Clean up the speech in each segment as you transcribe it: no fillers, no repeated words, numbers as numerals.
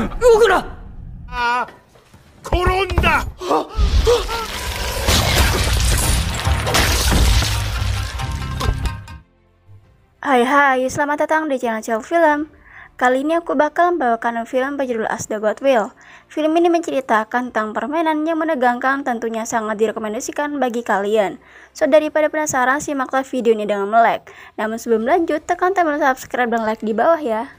動くな。転んだ。Hai, selamat datang di channel Ciao Film. Kali ini aku bakal membawakan film berjudul As the God Will. Film ini menceritakan tentang permainan yang menegangkan, tentunya sangat direkomendasikan bagi kalian. So, daripada penasaran, simaklah video ini dengan like. Namun sebelum lanjut, tekan tombol subscribe dan like di bawah ya.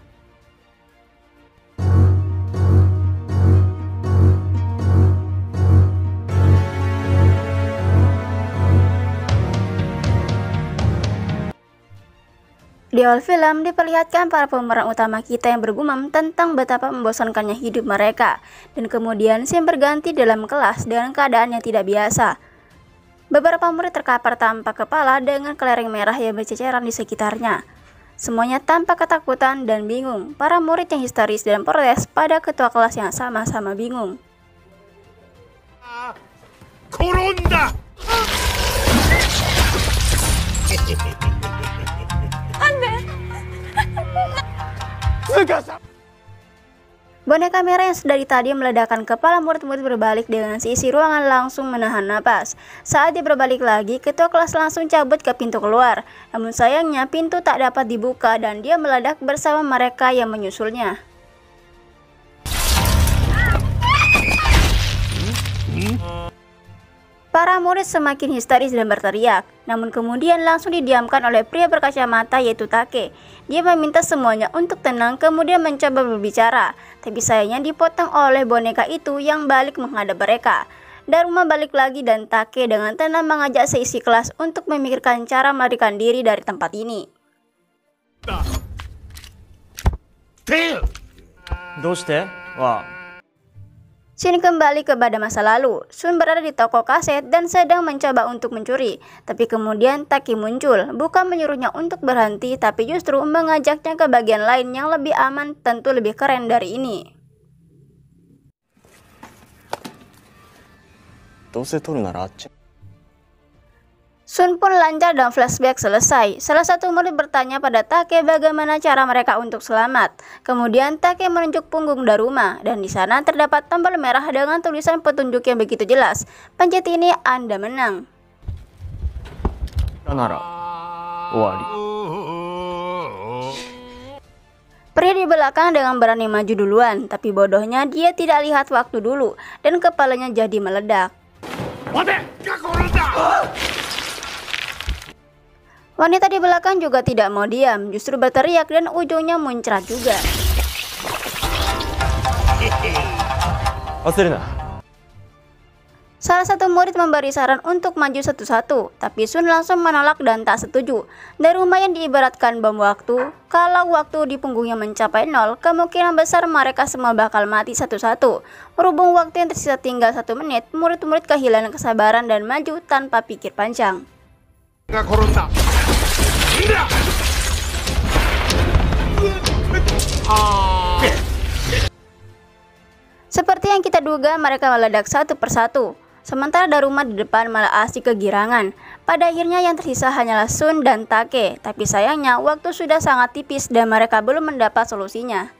Di awal film diperlihatkan para pemeran utama kita yang bergumam tentang betapa membosankannya hidup mereka, dan kemudian scene berganti dalam kelas dengan keadaan yang tidak biasa. Beberapa murid terkapar tanpa kepala dengan kelereng merah yang berceceran di sekitarnya. Semuanya tampak ketakutan dan bingung. Para murid yang histeris dan protes pada ketua kelas yang sama-sama bingung. Koronda! Boneka merah yang sedari tadi meledakkan kepala murid-murid berbalik dengan seisi ruangan langsung menahan napas. Saat dia berbalik lagi, ketua kelas langsung cabut ke pintu keluar. Namun sayangnya pintu tak dapat dibuka dan dia meledak bersama mereka yang menyusulnya. Para murid semakin histeris dan berteriak, namun kemudian langsung didiamkan oleh pria berkacamata yaitu Take. Dia meminta semuanya untuk tenang, kemudian mencoba berbicara, tapi sayangnya dipotong oleh boneka itu yang balik menghadap mereka. Daruma balik lagi dan Take dengan tenang mengajak seisi kelas untuk memikirkan cara melarikan diri dari tempat ini. Shin kembali kepada masa lalu. Sun berada di toko kaset dan sedang mencoba untuk mencuri. Tapi kemudian Taki muncul, bukan menyuruhnya untuk berhenti, tapi justru mengajaknya ke bagian lain yang lebih aman, tentu lebih keren dari ini. Sun pun lancar dan flashback selesai. Salah satu murid bertanya pada Take bagaimana cara mereka untuk selamat. Kemudian Take menunjuk punggung Daruma dan di sana terdapat tombol merah dengan tulisan petunjuk yang begitu jelas. Pencet ini Anda menang. Pria di belakang dengan berani maju duluan, tapi bodohnya dia tidak lihat waktu dulu dan kepalanya jadi meledak. Wanita di belakang juga tidak mau diam, justru berteriak dan ujungnya muncrat juga. Salah satu murid memberi saran untuk maju satu-satu, tapi Sun langsung menolak dan tak setuju. Daruma yang diibaratkan bom waktu, kalau waktu di punggungnya mencapai 0, kemungkinan besar mereka semua bakal mati satu-satu. Berhubung waktu yang tersisa tinggal 1 menit, murid-murid kehilangan kesabaran dan maju tanpa pikir panjang. Seperti yang kita duga, mereka meledak satu persatu. Sementara Daruma di depan malah asik kegirangan. Pada akhirnya yang tersisa hanyalah Sun dan Take. Tapi sayangnya waktu sudah sangat tipis dan mereka belum mendapat solusinya.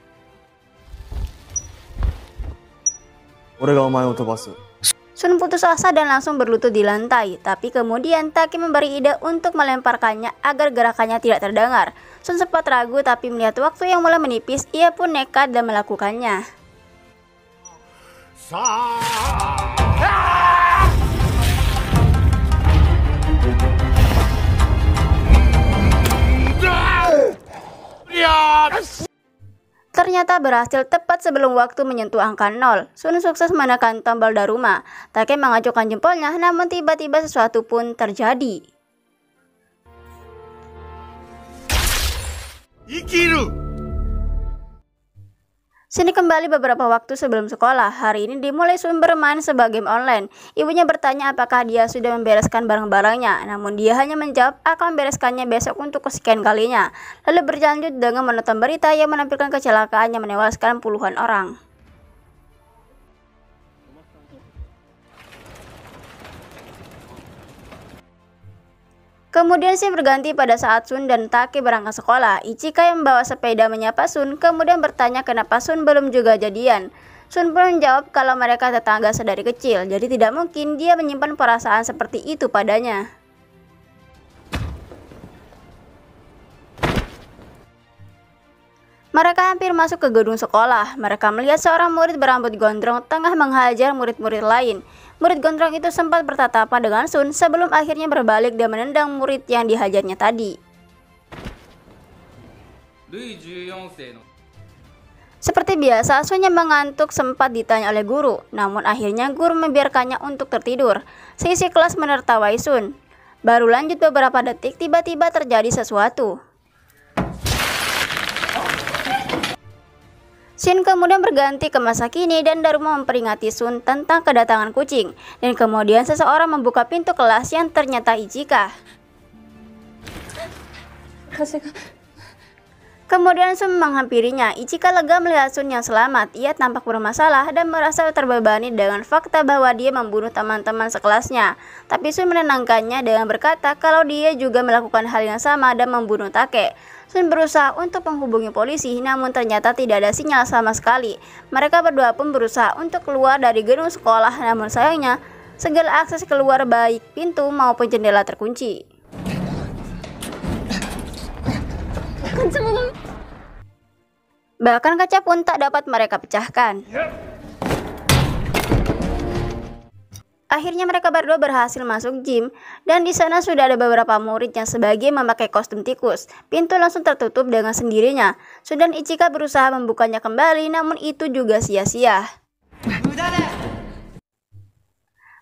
Sun putus asa dan langsung berlutut di lantai, tapi kemudian Take memberi ide untuk melemparkannya agar gerakannya tidak terdengar. Sun sempat ragu, tapi melihat waktu yang mulai menipis, ia pun nekat dan melakukannya. Ternyata berhasil tepat sebelum waktu menyentuh angka 0. Sun sukses menekan tombol Daruma. Take mengacukan jempolnya, namun tiba-tiba sesuatu pun terjadi. Sini kembali beberapa waktu sebelum sekolah. Hari ini dimulai Sun bermain sebuah game online. Ibunya bertanya apakah dia sudah membereskan barang-barangnya. Namun dia hanya menjawab akan membereskannya besok untuk kesekian kalinya. Lalu berlanjut dengan menonton berita yang menampilkan kecelakaan yang menewaskan puluhan orang. Kemudian scene berganti pada saat Sun dan Take berangkat sekolah. Ichika yang membawa sepeda menyapa Sun, kemudian bertanya kenapa Sun belum juga jadian. Sun pun menjawab kalau mereka tetangga sedari kecil, jadi tidak mungkin dia menyimpan perasaan seperti itu padanya. Mereka hampir masuk ke gedung sekolah. Mereka melihat seorang murid berambut gondrong tengah menghajar murid-murid lain. Murid gondrong itu sempat bertatapan dengan Sun sebelum akhirnya berbalik dan menendang murid yang dihajarnya tadi. Seperti biasa, Sun yang mengantuk sempat ditanya oleh guru, namun akhirnya guru membiarkannya untuk tertidur. Seisi kelas menertawai Sun. Baru lanjut beberapa detik, tiba-tiba terjadi sesuatu. Scene kemudian berganti ke masa kini dan Daruma memperingati Sun tentang kedatangan kucing. Dan kemudian seseorang membuka pintu kelas yang ternyata Ichika. Kemudian Sun menghampirinya. Ichika lega melihat Sun yang selamat. Ia tampak bermasalah dan merasa terbebani dengan fakta bahwa dia membunuh teman-teman sekelasnya. Tapi Sun menenangkannya dengan berkata kalau dia juga melakukan hal yang sama dan membunuh Take. Sun berusaha untuk menghubungi polisi, namun ternyata tidak ada sinyal sama sekali. Mereka berdua pun berusaha untuk keluar dari gedung sekolah, namun sayangnya segala akses keluar baik pintu maupun jendela terkunci. Bahkan kaca pun tak dapat mereka pecahkan. Akhirnya mereka berdua berhasil masuk gym dan di sana sudah ada beberapa murid yang sebagian memakai kostum tikus. Pintu langsung tertutup dengan sendirinya. Sun dan Ichika berusaha membukanya kembali, namun itu juga sia-sia.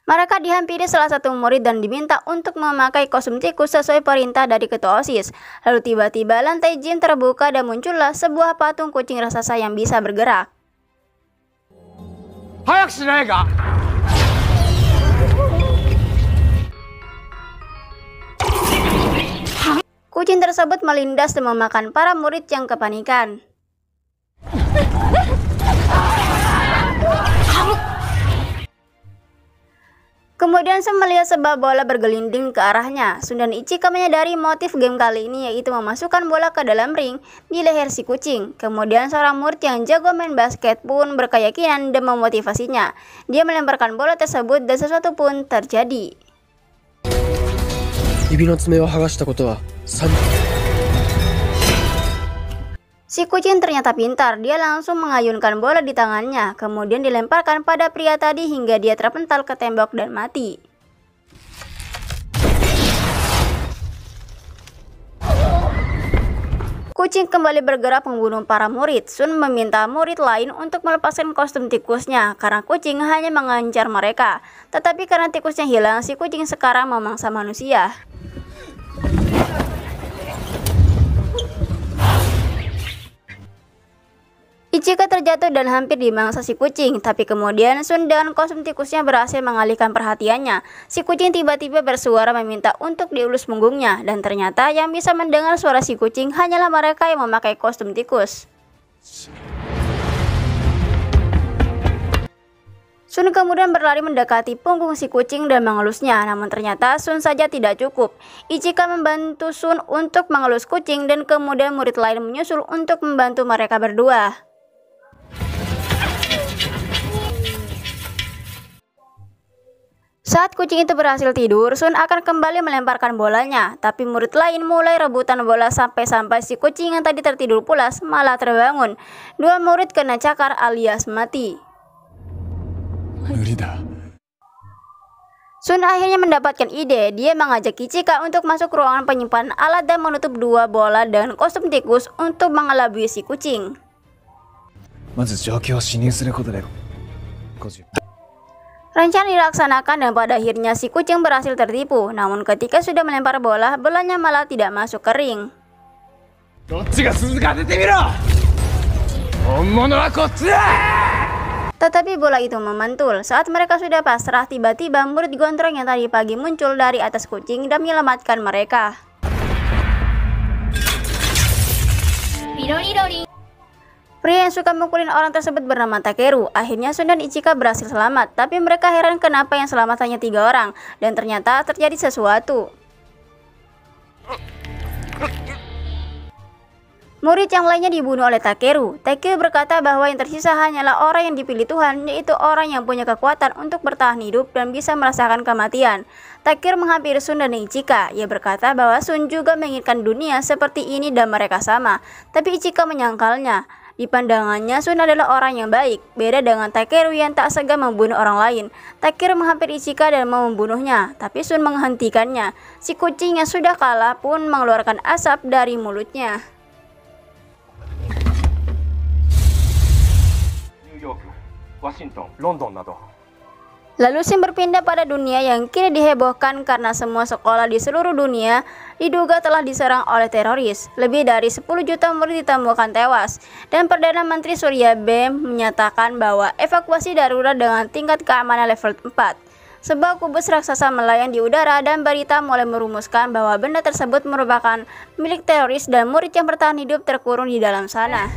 Mereka dihampiri salah satu murid dan diminta untuk memakai kostum tikus sesuai perintah dari ketua OSIS. Lalu tiba-tiba lantai gym terbuka dan muncullah sebuah patung kucing raksasa yang bisa bergerak. Kucing tersebut melindas dan memakan para murid yang kepanikan. Kemudian Sun melihat sebuah bola bergelinding ke arahnya. Sun dan Ichika menyadari motif game kali ini yaitu memasukkan bola ke dalam ring di leher si kucing. Kemudian seorang murid yang jago main basket pun berkeyakinan dan memotivasinya. Dia melemparkan bola tersebut dan sesuatu pun terjadi. Si kucing ternyata pintar, dia langsung mengayunkan bola di tangannya, kemudian dilemparkan pada pria tadi hingga dia terpental ke tembok dan mati. Kucing kembali bergerak membunuh para murid. Sun meminta murid lain untuk melepaskan kostum tikusnya karena kucing hanya mengincar mereka. Tetapi karena tikusnya hilang, si kucing sekarang memangsa manusia. Ichika terjatuh dan hampir dimangsa si kucing, tapi kemudian Sun dengan kostum tikusnya berhasil mengalihkan perhatiannya. Si kucing tiba-tiba bersuara meminta untuk dielus punggungnya, dan ternyata yang bisa mendengar suara si kucing hanyalah mereka yang memakai kostum tikus. Sun kemudian berlari mendekati punggung si kucing dan mengelusnya, namun ternyata Sun saja tidak cukup. Ichika membantu Sun untuk mengelus kucing dan kemudian murid lain menyusul untuk membantu mereka berdua. Saat kucing itu berhasil tidur, Sun akan kembali melemparkan bolanya, tapi murid lain mulai rebutan bola sampai-sampai si kucing yang tadi tertidur pulas malah terbangun. Dua murid kena cakar alias mati. Sun akhirnya mendapatkan ide. Dia mengajak Ichika untuk masuk ruangan penyimpanan alat dan menutup dua bola dengan kostum tikus untuk mengelabui si kucing. Rencana dilaksanakan dan pada akhirnya si kucing berhasil tertipu. Namun ketika sudah melempar bola, bolanya malah tidak masuk ke ring. Tetapi bola itu memantul. Saat mereka sudah pasrah, tiba-tiba murid gondrong yang tadi pagi muncul dari atas kucing dan menyelamatkan mereka. Pria yang suka mukulin orang tersebut bernama Takeru. Akhirnya Sun dan Ichika berhasil selamat, tapi mereka heran kenapa yang selamat hanya 3 orang, dan ternyata terjadi sesuatu. Murid yang lainnya dibunuh oleh Takeru. Takeru berkata bahwa yang tersisa hanyalah orang yang dipilih Tuhan, yaitu orang yang punya kekuatan untuk bertahan hidup dan bisa merasakan kematian. Takeru menghampiri Sun dan Ichika. Ia berkata bahwa Sun juga menginginkan dunia seperti ini dan mereka sama, tapi Ichika menyangkalnya. Di pandangannya, Sun adalah orang yang baik, beda dengan Takeru yang tak segan membunuh orang lain. Takeru menghampiri Ichika dan mau membunuhnya, tapi Sun menghentikannya. Si kucing yang sudah kalah pun mengeluarkan asap dari mulutnya. Washington, London など Lalu Sim berpindah pada dunia yang kini dihebohkan karena semua sekolah di seluruh dunia diduga telah diserang oleh teroris. Lebih dari 10 juta murid ditemukan tewas, dan Perdana Menteri Surya B menyatakan bahwa evakuasi darurat dengan tingkat keamanan level 4. Sebuah kubus raksasa melayang di udara dan berita mulai merumuskan bahwa benda tersebut merupakan milik teroris dan murid yang bertahan hidup terkurung di dalam sana.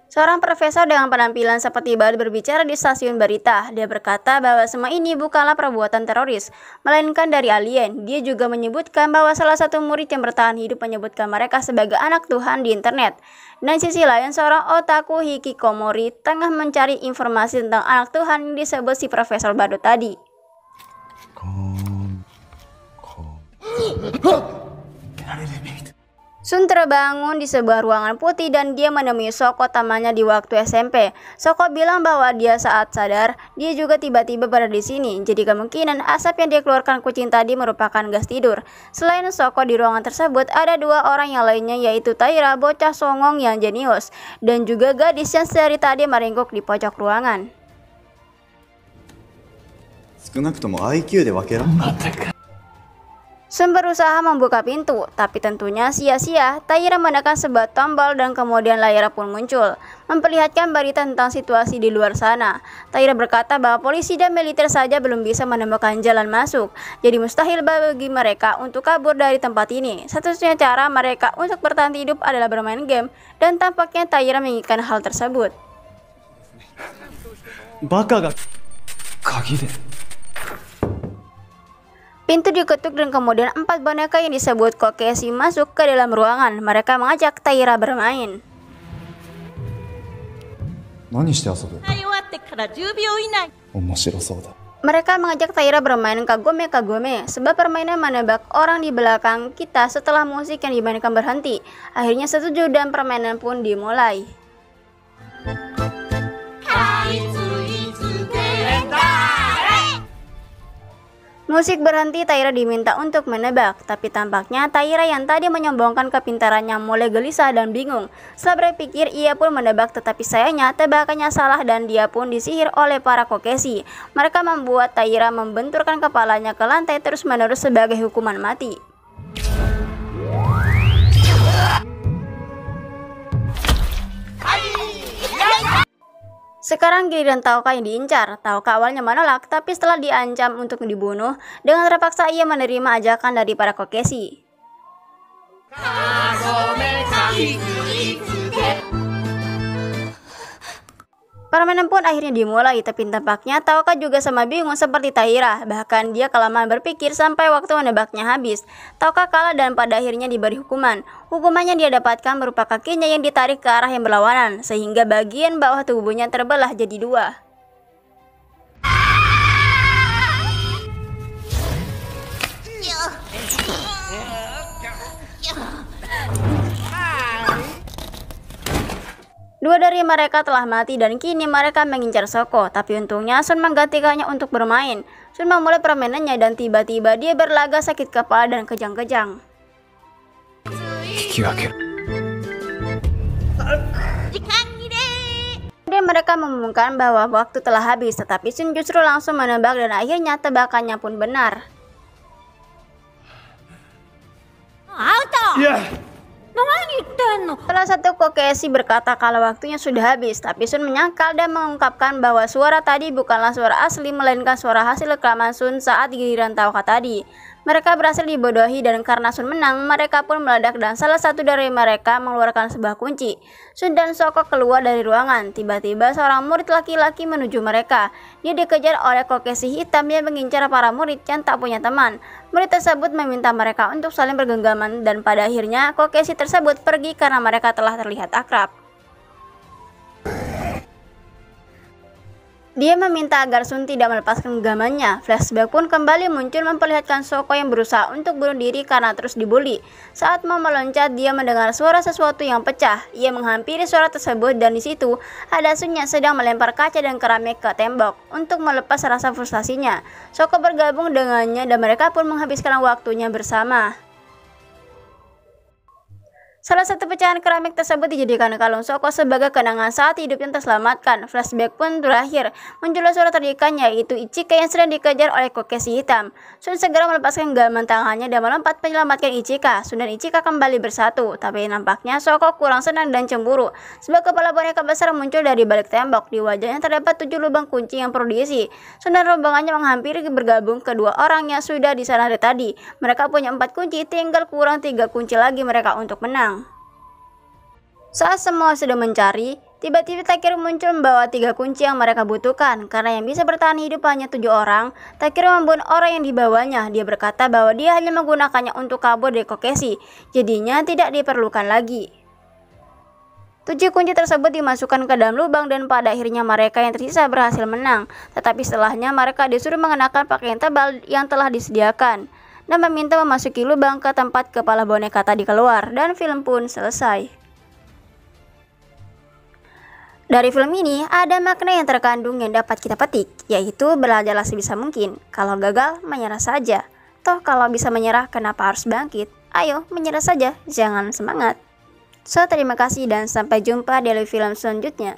Seorang profesor dengan penampilan seperti badut berbicara di stasiun berita. Dia berkata bahwa semua ini bukanlah perbuatan teroris, melainkan dari alien. Dia juga menyebutkan bahwa salah satu murid yang bertahan hidup menyebutkan mereka sebagai anak Tuhan di internet. Dan sisi lain, seorang otaku hikikomori tengah mencari informasi tentang anak Tuhan yang disebut si profesor badut tadi. Sun terbangun di sebuah ruangan putih dan dia menemui Shoko temannya di waktu SMP. Shoko bilang bahwa dia saat sadar, dia juga tiba-tiba berada di sini. Jadi kemungkinan asap yang dikeluarkan kucing tadi merupakan gas tidur. Selain Shoko di ruangan tersebut, ada dua orang yang lainnya, yaitu Taira, bocah songong yang jenius, dan juga gadis yang dari tadi meringkuk di pojok ruangan. 少なくとも IQ で分けらんない。 Sun berusaha membuka pintu, tapi tentunya sia-sia. Taira menekan sebuah tombol dan kemudian layar pun muncul, memperlihatkan berita tentang situasi di luar sana. Taira berkata bahwa polisi dan militer saja belum bisa menemukan jalan masuk, jadi mustahil bagi mereka untuk kabur dari tempat ini. Satu-satunya cara mereka untuk bertahan hidup adalah bermain game, dan tampaknya Taira menginginkan hal tersebut. Baka ga kagi de. Pintu diketuk dan kemudian 4 boneka yang disebut Kokeshi masuk ke dalam ruangan. Mereka mengajak Taira bermain. 何して遊ぶ？面白そうだ。 Mereka mengajak Taira bermain kagome-kagome, sebab permainan menebak orang di belakang kita setelah musik yang dimainkan berhenti. Akhirnya setuju dan permainan pun dimulai. Musik berhenti, Taira diminta untuk menebak, tapi tampaknya Taira yang tadi menyombongkan kepintarannya mulai gelisah dan bingung. Setelah berpikir, ia pun menebak, tetapi sayangnya tebakannya salah dan dia pun disihir oleh para Kokeshi. Mereka membuat Taira membenturkan kepalanya ke lantai terus-menerus sebagai hukuman mati. Sekarang giliran Taoka yang diincar. Taoka awalnya menolak, tapi setelah diancam untuk dibunuh, dengan terpaksa ia menerima ajakan dari para Kokeshi. Permainan pun akhirnya dimulai, tapi tampaknya Taoka juga sama bingung seperti Taira. Bahkan dia kelamaan berpikir sampai waktu menebaknya habis. Taoka kalah dan pada akhirnya diberi hukuman. Hukumannya dia dapatkan berupa kakinya yang ditarik ke arah yang berlawanan, sehingga bagian bawah tubuhnya terbelah jadi dua. Dua dari mereka telah mati dan kini mereka mengincar Shoko, tapi untungnya Sun menggantikannya untuk bermain. Sun memulai permainannya dan tiba-tiba dia berlagak sakit kepala dan kejang-kejang. Kemudian mereka mengumumkan bahwa waktu telah habis, tetapi Sun justru langsung menebak dan akhirnya tebakannya pun benar. Salah satu Kokeshi berkata kalau waktunya sudah habis, tapi Sun menyangkal dan mengungkapkan bahwa suara tadi bukanlah suara asli, melainkan suara hasil rekaman Sun saat giliran Taoka tadi. Mereka berhasil dibodohi dan karena Sun menang, mereka pun meledak dan salah satu dari mereka mengeluarkan sebuah kunci. Sun dan Soko keluar dari ruangan. Tiba-tiba seorang murid laki-laki menuju mereka. Dia dikejar oleh Kokeshi hitam yang mengincar para murid yang tak punya teman. Murid tersebut meminta mereka untuk saling bergenggaman dan pada akhirnya Kokeshi tersebut pergi karena mereka telah terlihat akrab. Dia meminta agar Sun tidak melepaskan genggamannya. Flashback pun kembali muncul memperlihatkan Soko yang berusaha untuk bunuh diri karena terus dibully. Saat mau meloncat, dia mendengar suara sesuatu yang pecah. Ia menghampiri suara tersebut dan di situ ada Sun yang sedang melempar kaca dan keramik ke tembok untuk melepas rasa frustasinya. Soko bergabung dengannya dan mereka pun menghabiskan waktunya bersama. Salah satu pecahan keramik tersebut dijadikan kalung Soko sebagai kenangan saat hidupnya terselamatkan. Flashback pun berakhir. Muncullah suara terdikan yaitu Ichika yang sedang dikejar oleh Kokeshi hitam. Sun segera melepaskan genggaman tangannya dan melompat menyelamatkan Ichika. Sun dan Ichika kembali bersatu, tapi nampaknya Soko kurang senang dan cemburu. Sebuah kepala boneka besar muncul dari balik tembok. Di wajahnya terdapat 7 lubang kunci yang perlu diisi. Sun dan rombongannya menghampiri bergabung kedua orang yang sudah di sana dari tadi. Mereka punya 4 kunci, tinggal kurang 3 kunci lagi mereka untuk menang. Saat semua sudah mencari, tiba-tiba Takeru muncul membawa 3 kunci yang mereka butuhkan. Karena yang bisa bertahan hidup hanya 7 orang, Takeru membunuh orang yang dibawanya. Dia berkata bahwa dia hanya menggunakannya untuk kabur dari Kokeshi, jadinya tidak diperlukan lagi. 7 kunci tersebut dimasukkan ke dalam lubang dan pada akhirnya mereka yang tersisa berhasil menang. Tetapi setelahnya mereka disuruh mengenakan pakaian tebal yang telah disediakan dan meminta memasuki lubang ke tempat kepala boneka tadi keluar, dan film pun selesai. Dari film ini ada makna yang terkandung yang dapat kita petik, yaitu belajarlah sebisa mungkin. Kalau gagal, menyerah saja. Toh kalau bisa menyerah, kenapa harus bangkit? Ayo, menyerah saja, jangan semangat. So, terima kasih dan sampai jumpa di film selanjutnya.